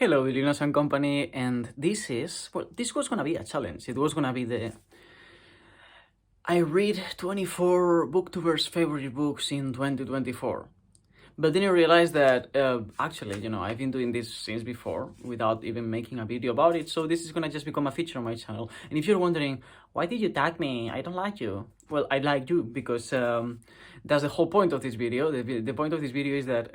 Hello, Illinois and Company, and this was gonna be a challenge. It was gonna be I read 24 Booktubers' favorite books in 2024. But then I realized that, actually, I've been doing this since before without even making a video about it, so this is gonna just become a feature on my channel. And if you're wondering, why did you tag me? I don't like you. Well, I like you because that's the whole point of this video. The point of this video is that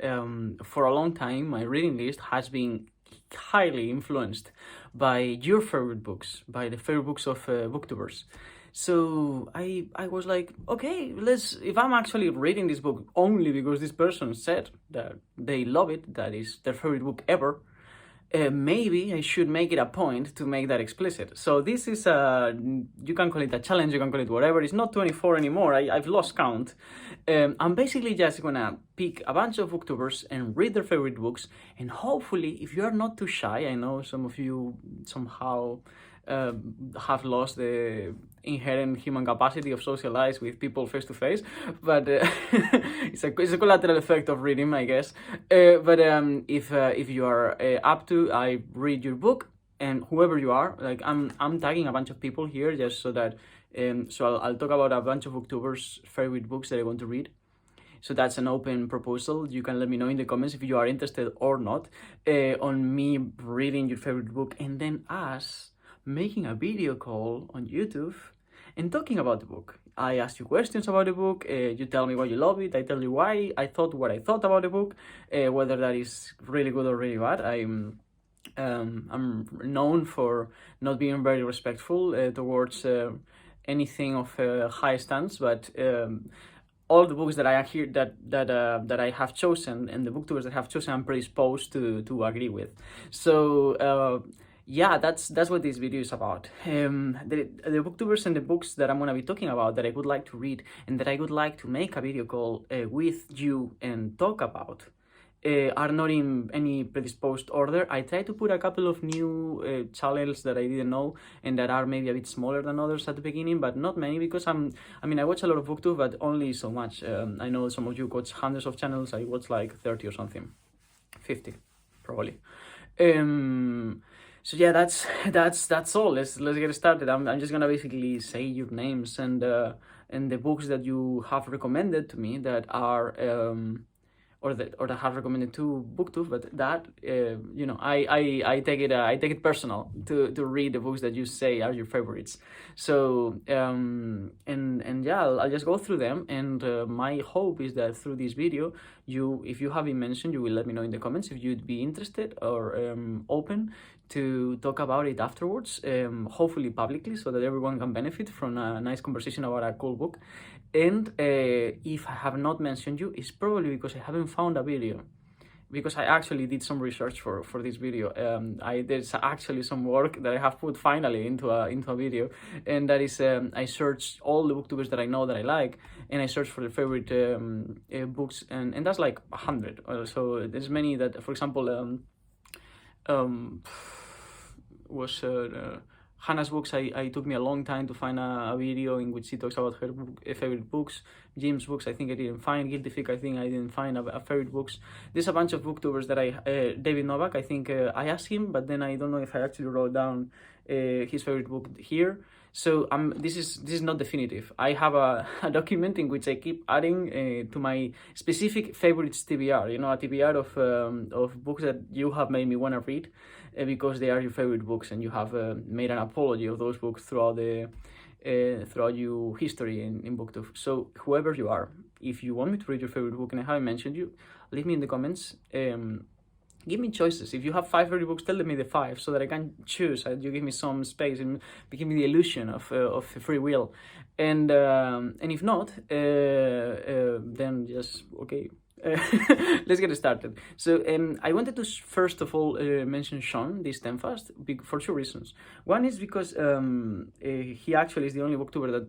for a long time, my reading list has been highly influenced by your favorite books, by the favorite books of Booktubers. So I was like, okay, if I'm actually reading this book only because this person said that they love it, that is their favorite book ever, maybe I should make it a point to make that explicit. So this is you can call it a challenge, you can call it whatever. It's not 24 anymore. I've lost count. I'm basically just gonna pick a bunch of booktubers and read their favorite books, and hopefully, if you are not too shy, I know some of you somehow have lost the inherent human capacity of socialize with people face to face, but it's a collateral effect of reading, I guess. But if you are up to, I read your book, and whoever you are, like I'm tagging a bunch of people here just so that so I'll talk about a bunch of booktubers' favorite books that I want to read. So that's an open proposal. You can let me know in the comments if you are interested or not on me reading your favorite book, and then us making a video call on YouTube and talking about the book. I ask you questions about the book, you tell me why you love it, I tell you why I thought what I thought about the book, whether that is really good or really bad. I'm known for not being very respectful towards anything of high stance, but all the books that I hear that I have chosen, and the booktubers that I have chosen, I'm predisposed to agree with. So yeah, that's what this video is about. The booktubers and the books that I'm gonna be talking about that I would like to read and that I would like to make a video call with you and talk about are not in any predisposed order. I try to put a couple of new channels that I didn't know and that are maybe a bit smaller than others at the beginning, but not many, because I watch a lot of booktube, but only so much. I know some of you watch hundreds of channels. I watch like 30 or something, 50 probably. So yeah, that's all. Let's get started. I'm just gonna basically say your names and the books that you have recommended to me that are or that have recommended to BookTube, but that I take it personal to read the books that you say are your favorites. So and yeah, I'll just go through them, and my hope is that through this video, if you have been mentioned, you will let me know in the comments if you'd be interested or open to talk about it afterwards, hopefully publicly, so that everyone can benefit from a nice conversation about a cool book. And if I have not mentioned you, it's probably because I haven't found a video, because I actually did some research for this video. There's actually some work that I have put finally into a video, and that is I searched all the booktubers that I know that I like, and I searched for the favorite books, and that's like 100. So there's many that, for example, was Hannah's books. I took me a long time to find a video in which she talks about her favorite books. Jim's books, I think I didn't find. Guilty Fig, I think I didn't find a favorite books. There's a bunch of booktubers that David Novak, I think I asked him, but then I don't know if I actually wrote down his favorite book here. So this is not definitive. I have a document in which I keep adding to my specific favorites TBR. A TBR of books that you have made me want to read because they are your favorite books, and you have made an apology of those books throughout your history in BookTube. So whoever you are, if you want me to read your favorite book and I haven't mentioned you, leave me in the comments. Give me choices. If you have 5 favorite books, tell me the 5 so that I can choose. You give me some space and give me the illusion of free will. And if not, then just okay. Let's get started. So I wanted to first of all mention Sean this time fast for 2 reasons. One is because he actually is the only booktuber that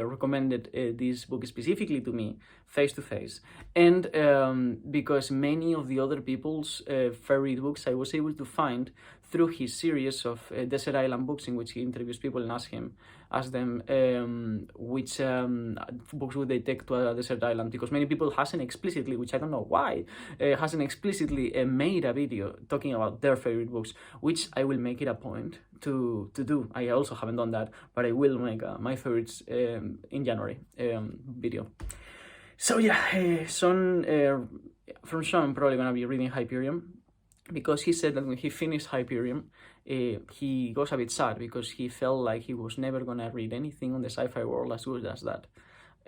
recommended this book specifically to me face to face, and because many of the other people's favorite books I was able to find through his series of desert island books in which he interviews people and asks them which books would they take to a desert island, because many people hasn't explicitly, which I don't know why, hasn't explicitly made a video talking about their favorite books, which I will make it a point to do. I also haven't done that, but I will make my favorites in January video. So yeah, from Sean, I'm probably gonna be reading Hyperion, because he said that when he finished Hyperion, he goes a bit sad because he felt like he was never gonna read anything on the sci-fi world as good as that.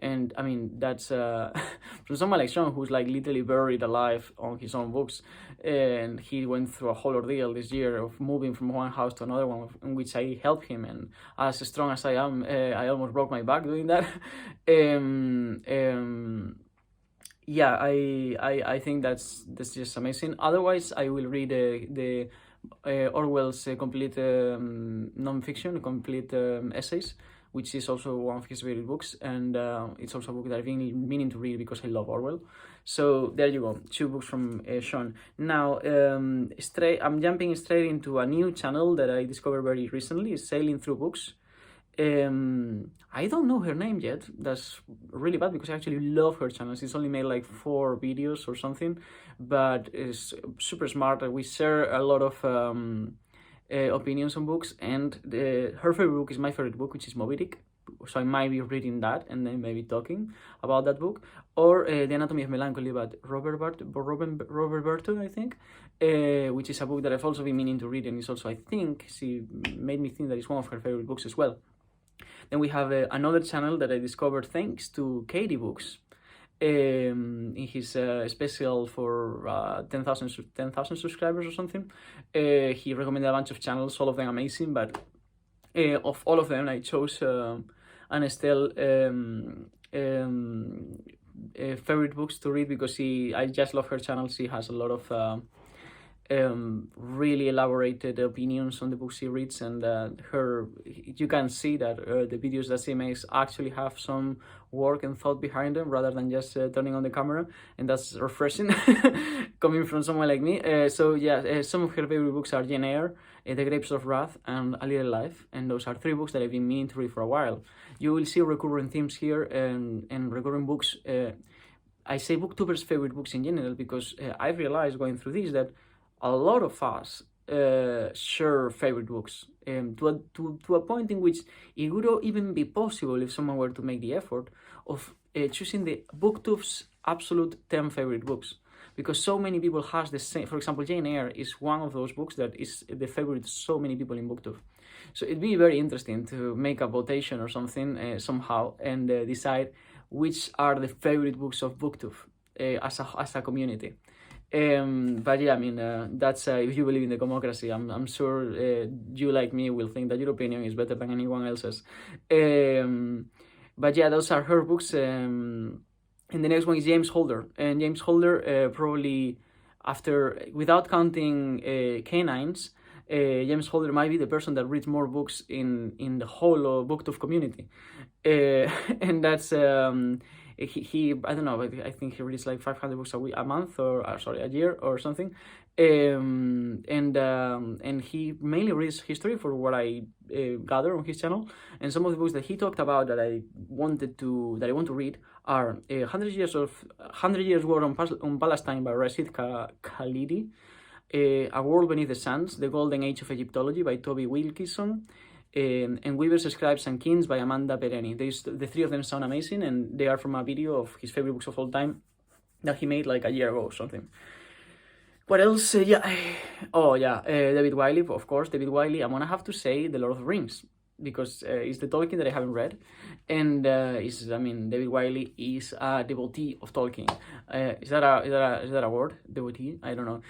And I mean, that's from someone like Sean, who's like literally buried alive on his own books, and he went through a whole ordeal this year of moving from one house to another one, in which I helped him, and as strong as I am, I almost broke my back doing that. Yeah, I think that's just amazing. Otherwise, I will read the Orwell's complete non-fiction, complete essays, which is also one of his favorite books, and it's also a book that I've been meaning to read because I love Orwell. So there you go, 2 books from Sean. Now, I'm jumping straight into a new channel that I discovered very recently, Sailing Through Books. I don't know her name yet. That's really bad because I actually love her channel. She's only made like 4 videos or something, but it's super smart. We share a lot of opinions on books, and her favorite book is my favorite book, which is Moby Dick. So I might be reading that and then maybe talking about that book, or The Anatomy of Melancholy by Robert Burton, I think, which is a book that I've also been meaning to read, and it's also, I think, she made me think that it's one of her favorite books as well. Then we have another channel that I discovered thanks to Katie Books. In his special for 10,000 subscribers or something, he recommended a bunch of channels, all of them amazing, but of all of them I chose Anne Estelle favorite books to read, because I just love her channel. She has a lot of really elaborated opinions on the books she reads, and you can see that the videos that she makes actually have some work and thought behind them, rather than just turning on the camera, and that's refreshing coming from someone like me. So yeah, some of her favorite books are Jane Eyre, The Grapes of Wrath, and A Little Life, and those are 3 books that I've been meaning to read for a while. You will see recurring themes here and recurring books. I say Booktubers' favorite books in general because I've realized going through these that a lot of us share favorite books, to a point in which it would even be possible if someone were to make the effort of choosing the Booktubes' absolute 10 favorite books, because so many people has the same. For example, Jane Eyre is one of those books that is the favorite of so many people in Booktube. So it'd be very interesting to make a votation or something somehow and decide which are the favorite books of Booktube as a community. But yeah, I mean, that's if you believe in the democracy, I'm sure you, like me, will think that your opinion is better than anyone else's. But yeah, those are her books. And the next one is James Holder. And James Holder, probably after, without counting canines, James Holder might be the person that reads more books in the whole Booktube community. And that's... He I don't know, I think he reads like 500 books a month, or a year or something, and he mainly reads history, for what I gather on his channel. And some of the books that he talked about that I want to read are 100 Years War on Palestine by Rashid Khalidi, A World Beneath the Sands, The Golden Age of Egyptology by Toby Wilkinson, and Weaver's Scribes and Kings by Amanda Pedeny. The 3 of them sound amazing, and they are from a video of his favorite books of all time that he made like a year ago or something. What else? David Wiley, of course. David Wiley, I'm gonna have to say The Lord of the Rings, because it's the Tolkien that I haven't read, and David Wiley is a devotee of Tolkien. Is that a word? Devotee? I don't know.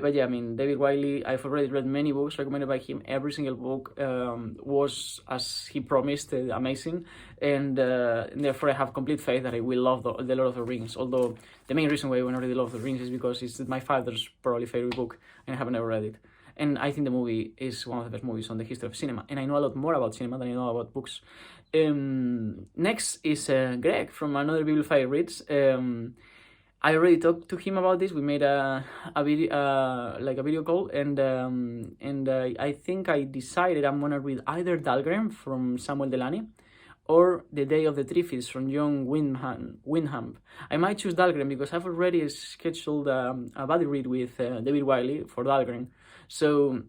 But yeah, I mean, David Wiley, I've already read many books recommended by him. Every single book was, as he promised, amazing, and therefore I have complete faith that I will love the Lord of the Rings. Although the main reason why I want to read The Lord of the Rings is because it's my father's probably favorite book, and I haven't ever read it. And I think the movie is one of the best movies on the history of cinema. And I know a lot more about cinema than I know about books. Next is Greg from Another Bibliophile Reads. I already talked to him about this. We made a video, like a video call, and I think I decided I'm gonna read either Dhalgren from Samuel Delany, or The Day of the Triffids from John Wyndham. I might choose Dhalgren because I've already scheduled a buddy read with David Wiley for Dhalgren, so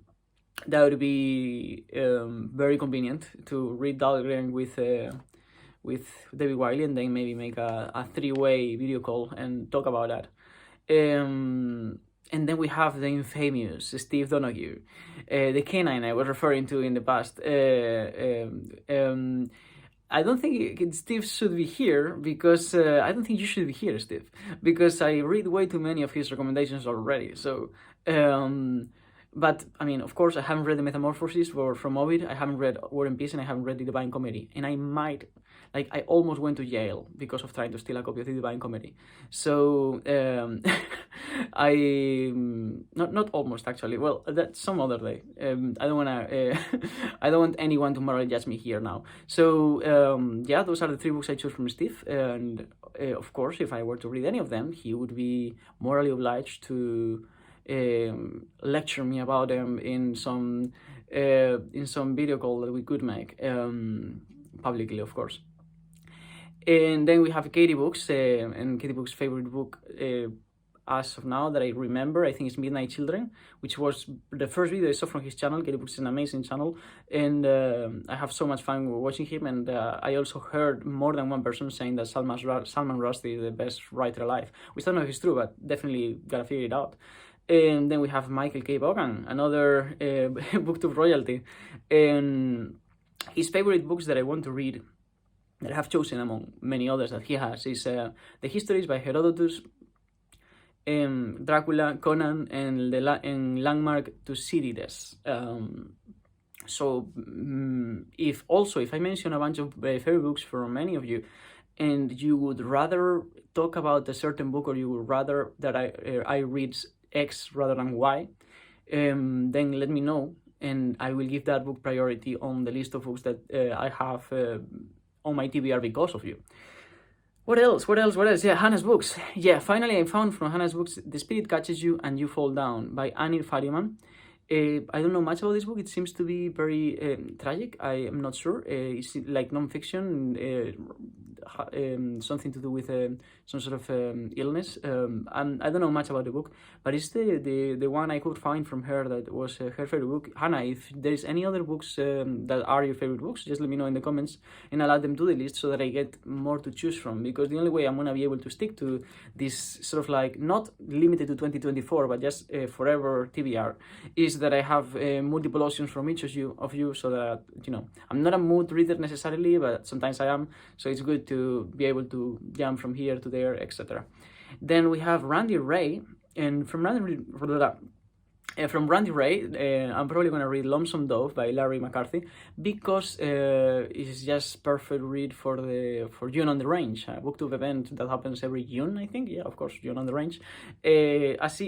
that would be very convenient to read Dhalgren with David Wiley, and then maybe make a three-way video call and talk about that. And then we have the infamous Steve Donoghue, the canine I was referring to in the past. I don't think Steve should be here because I don't think you should be here, Steve, because I read way too many of his recommendations already. So, but I mean, of course, I haven't read the Metamorphosis from Ovid. I haven't read War and Peace, and I haven't read the Divine Comedy. And I might, like, I almost went to jail because of trying to steal a copy of the Divine Comedy. So I not almost actually. Well, that's some other day. I don't wanna. I don't want anyone to morally judge me here now. So yeah, those are the three books I chose from Steve, and of course, if I were to read any of them, he would be morally obliged to lecture me about them in some video call that we could make publicly, of course. And then we have Katie Books, and Katie Books' favorite book as of now that I remember, I think, is Midnight Children, which was the first video I saw from his channel. Katie Books is an amazing channel, and I have so much fun watching him. And I also heard more than one person saying that Salman Rushdie is the best writer alive, which I don't know if it's true, but definitely gotta figure it out. And then we have Michael K. Vaughan, another booktube royalty. And his favorite books that I want to read, that I have chosen among many others that he has, is the Histories by Herodotus, Dracula, Conan, and landmark Tucidides. So if I mention a bunch of favorite books from many of you, and you would rather talk about a certain book, or you would rather that I read X rather than Y, then let me know, and I will give that book priority on the list of books that I have on my TBR because of you. What else? Yeah, Hannah's books. Yeah, finally I found from Hannah's books The Spirit Catches You and You Fall Down by Anir Fariman. I don't know much about this book. It seems to be very tragic. I am not sure. It's like non-fiction, something to do with some sort of illness. And I don't know much about the book, but it's the one I could find from her that was her favorite book. Hannah, if there is any other books that are your favorite books, just let me know in the comments, and I'll add them to the list so that I get more to choose from. Because the only way I'm gonna be able to stick to this sort of like not limited to 2024, but just forever TBR, is that I have multiple options from each of you, so that, you know, I'm not a mood reader necessarily, but sometimes I am, so it's good to be able to jump from here to there, etc. Then we have Randy Ray, and from Randy Ray, I'm probably going to read Lonesome Dove by Larry McCarthy, because it's just perfect read for June on the Range, a booktube event that happens every June, I think. Yeah, of course, June on the Range.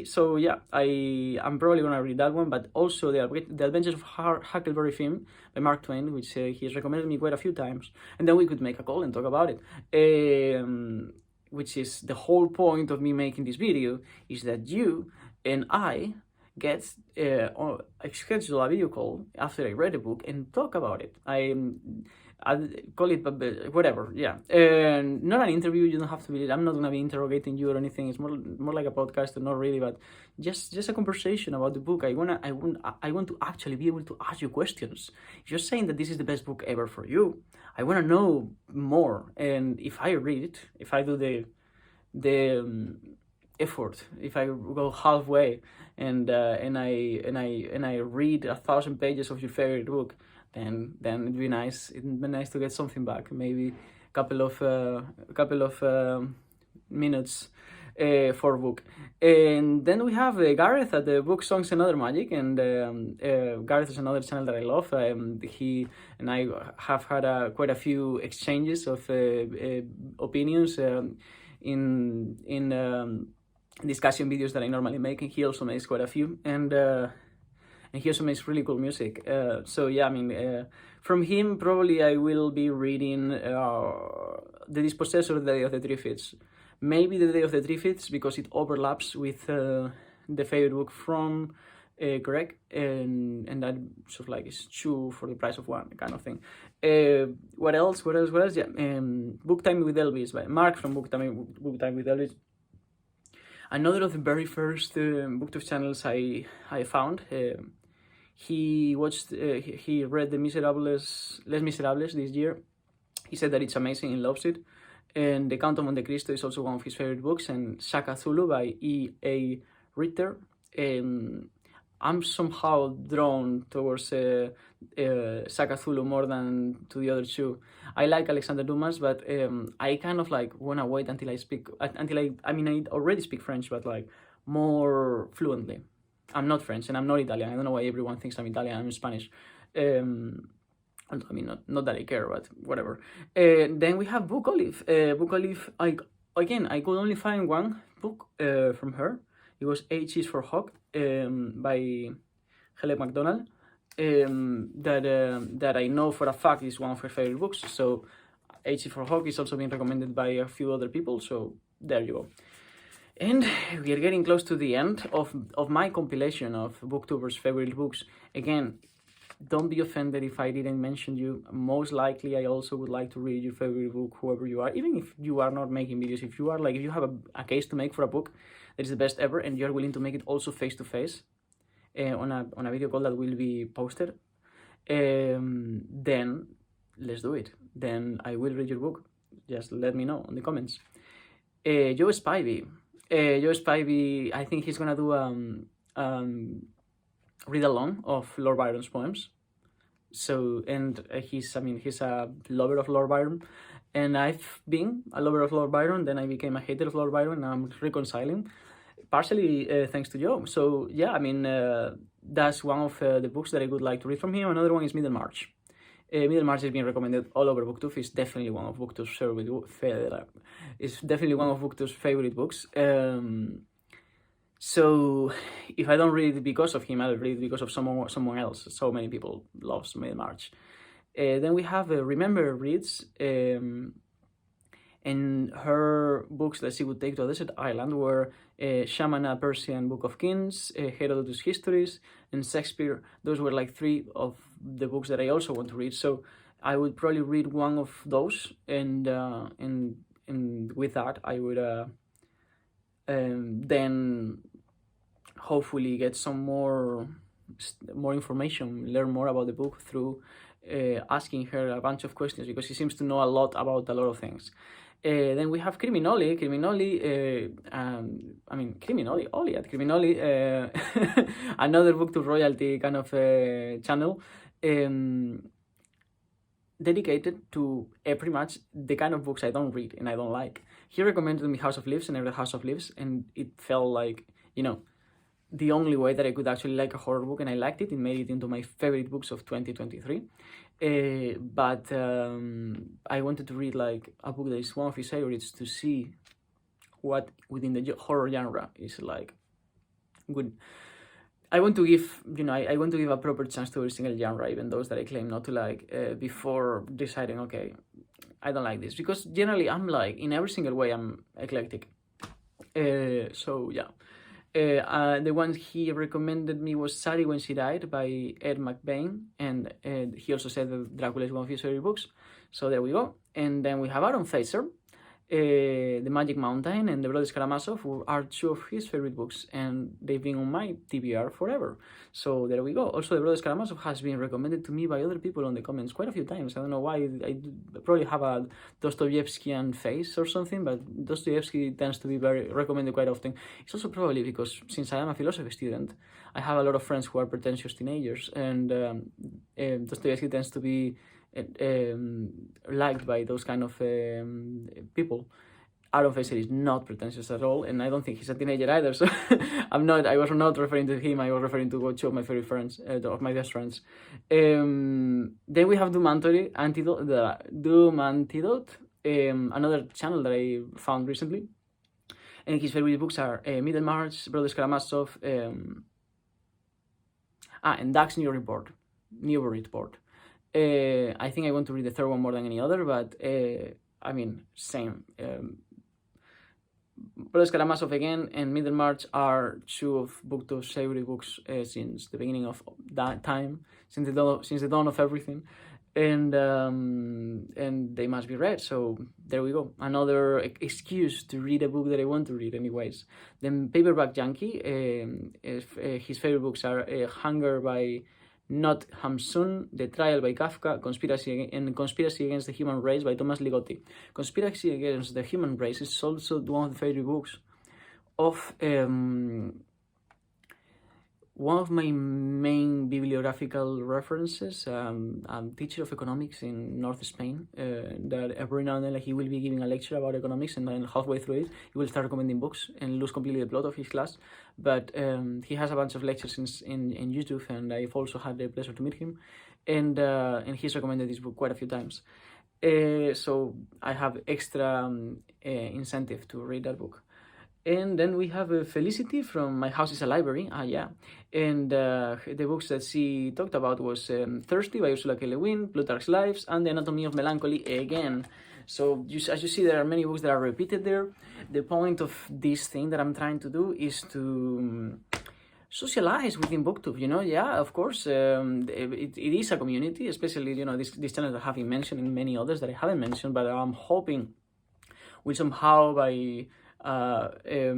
So yeah, I'm probably going to read that one, but also The Adventures of Huckelberry Finn by Mark Twain, which he has recommended me quite a few times, and then we could make a call and talk about it. Which is the whole point of me making this video, is that you and I get schedule a video call after I read the book and talk about it. I call it whatever, yeah. Not an interview. You don't have to be. I'm not gonna be interrogating you or anything. It's more like a podcast, not really, but just a conversation about the book. I want to actually be able to ask you questions. If you're saying that this is the best book ever for you, I want to know more. And if I read it, if I do the effort, if I go halfway and I read 1,000 pages of your favorite book, then it'd be nice. It'd be nice to get something back, maybe a couple of minutes for a book. And then we have Gareth at the book Songs and Other Magic, and Gareth is another channel that I love. He and I have had quite a few exchanges of opinions in discussion videos that I normally make, and he also makes quite a few, and he also makes really cool music. So yeah, I mean, from him probably I will be reading The Dispossessed or The Day of the Triffids Maybe The Day of the Triffids, because it overlaps with the favorite book from Greg, and that sort of like is two for the price of one kind of thing. What else? Yeah, Book Time with Elvis by Mark from Book Time with Elvis. Another of the very first booktube channels I found. He read Les Miserables this year. He said that it's amazing, he loves it. And The Count of Montecristo is also one of his favorite books, and Shaka Zulu by E.A. Ritter. I'm somehow drawn towards Shaka Zulu more than to the other two. I like Alexander Dumas, but I kind of like want to wait until I already speak French, but like more fluently. I'm not French and I'm not Italian. I don't know why everyone thinks I'm Italian. I'm Spanish. Not that I care, but whatever. Then we have Book Olive. Book Olive, I could only find one book from her. It was H is for Hawk by Helen MacDonald. That I know for a fact is one of her favorite books. So H is for Hawk is also being recommended by a few other people. So there you go. And we are getting close to the end of my compilation of Booktubers' favorite books. Again, don't be offended if I didn't mention you. Most likely, I also would like to read your favorite book, whoever you are. Even if you are not making videos, if you have a case to make for a book that is the best ever, and you're willing to make it also face-to-face on a video call that will be posted, then let's do it. Then I will read your book. Just let me know in the comments. Joe Spivey, I think he's gonna do read along of Lord Byron's poems. So, and he's a lover of Lord Byron, and I've been a lover of Lord Byron, then I became a hater of Lord Byron, and I'm reconciling, partially thanks to Joe. So yeah, that's one of the books that I would like to read from him. Another one is Middlemarch. Middlemarch has been recommended all over Booktube. It's definitely one of Booktubes' favorite books. So if I don't read it because of him, I'll read it because of someone else. So many people love Middlemarch. Then we have Remember reads, and her books that she would take to a desert island were Shamana, Persian Book of Kings, Herodotus Histories, and Shakespeare. Those were like three of the books that I also want to read. So I would probably read one of those, and with that I would then hopefully get some more information, learn more about the book through asking her a bunch of questions, because she seems to know a lot about a lot of things. Then we have Criminoli, another Booktube royalty kind of channel, dedicated to pretty much the kind of books I don't read and I don't like. He recommended me House of Leaves, and I read House of Leaves, and it felt like, the only way that I could actually like a horror book, and I liked it. It made it into my favorite books of 2023. But I wanted to read like a book that is one of his favorites, to see what within the horror genre is like good. I want to give, I want to give a proper chance to every single genre, even those that I claim not to like, before deciding, okay, I don't like this. Because generally I'm like, in every single way, I'm eclectic. So yeah. The one he recommended me was Sari When She Died by Ed McBain, and he also said that Dracula is one of his favorite books. So there we go. And then we have Aaron Fraser, The Magic Mountain, and The Brothers Karamazov, who are two of his favorite books, and they've been on my TBR forever. So there we go. Also, The Brothers Karamazov has been recommended to me by other people on the comments quite a few times. I don't know why. I probably have a Dostoevskian face or something, but Dostoevsky tends to be very recommended quite often. It's also probably because, since I am a philosophy student, I have a lot of friends who are pretentious teenagers, and Dostoevsky tends to be liked by those kind of people. Aaron Fraser is not pretentious at all, and I don't think he's a teenager either, so I was not referring to him. I was referring to two of my favorite friends, of my best friends. Then we have Doom Antidote, another channel that I found recently, and his favorite books are Middlemarch, Brothers Karamazov, and Duck's New Report. I think I want to read the third one more than any other, but same. plus Karamazov again and Middlemarch are two of Booktubers' favorite books since the beginning of that time, since the dawn of everything, and they must be read. So there we go, another excuse to read a book that I want to read anyways. Then Paperback Junkie, his favorite books are Hunger by Not Hamsun, The Trial by Kafka, Conspiracy Against the Human Race by Thomas Ligotti. Conspiracy Against the Human Race is also one of the favorite books of one of my main bibliographical references. I'm a teacher of economics in North Spain, that every now and then he will be giving a lecture about economics, and then halfway through it, he will start recommending books and lose completely the plot of his class. But he has a bunch of lectures in YouTube, and I've also had the pleasure to meet him, and he's recommended this book quite a few times. So I have extra incentive to read that book. And then we have Felicity from My House is a Library. Yeah. And the books that she talked about was Thirsty by Ursula K. Le Guin, Plutarch's Lives, and The Anatomy of Melancholy again. So as you see, there are many books that are repeated there. The point of this thing that I'm trying to do is to socialize within BookTube, yeah, of course. It is a community, especially, this channel that I haven't mentioned, and many others that I haven't mentioned, but I'm hoping we somehow, by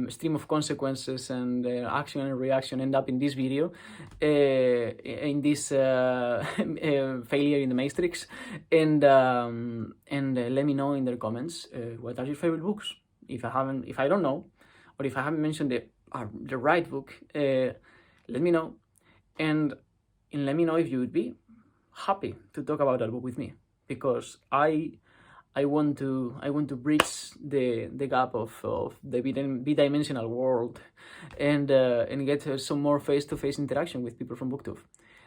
stream of consequences and action and reaction, end up in this video, in this failure in the matrix, and let me know in the comments what are your favorite books. If I don't know, or if I haven't mentioned the right book, let me know, and let me know if you would be happy to talk about that book with me, because I want to bridge the gap of the bidimensional world, and get some more face-to-face interaction with people from BookTube.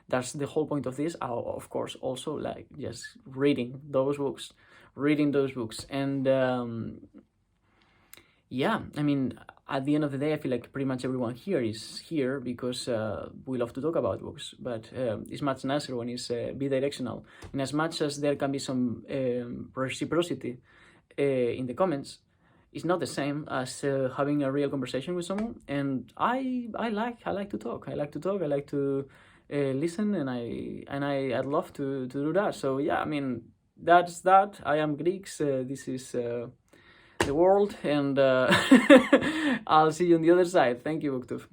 That's the whole point of this. Of course, also like just reading those books, and yeah, I mean, at the end of the day, I feel like pretty much everyone here is here because we love to talk about books, but it's much nicer when it's bidirectional. And as much as there can be some reciprocity in the comments, it's not the same as having a real conversation with someone. And I like to talk. I like to listen, and I'd love to do that. So yeah, I mean, that's that. I am Greeks. This is the world, and I'll see you on the other side. Thank you, BookTube.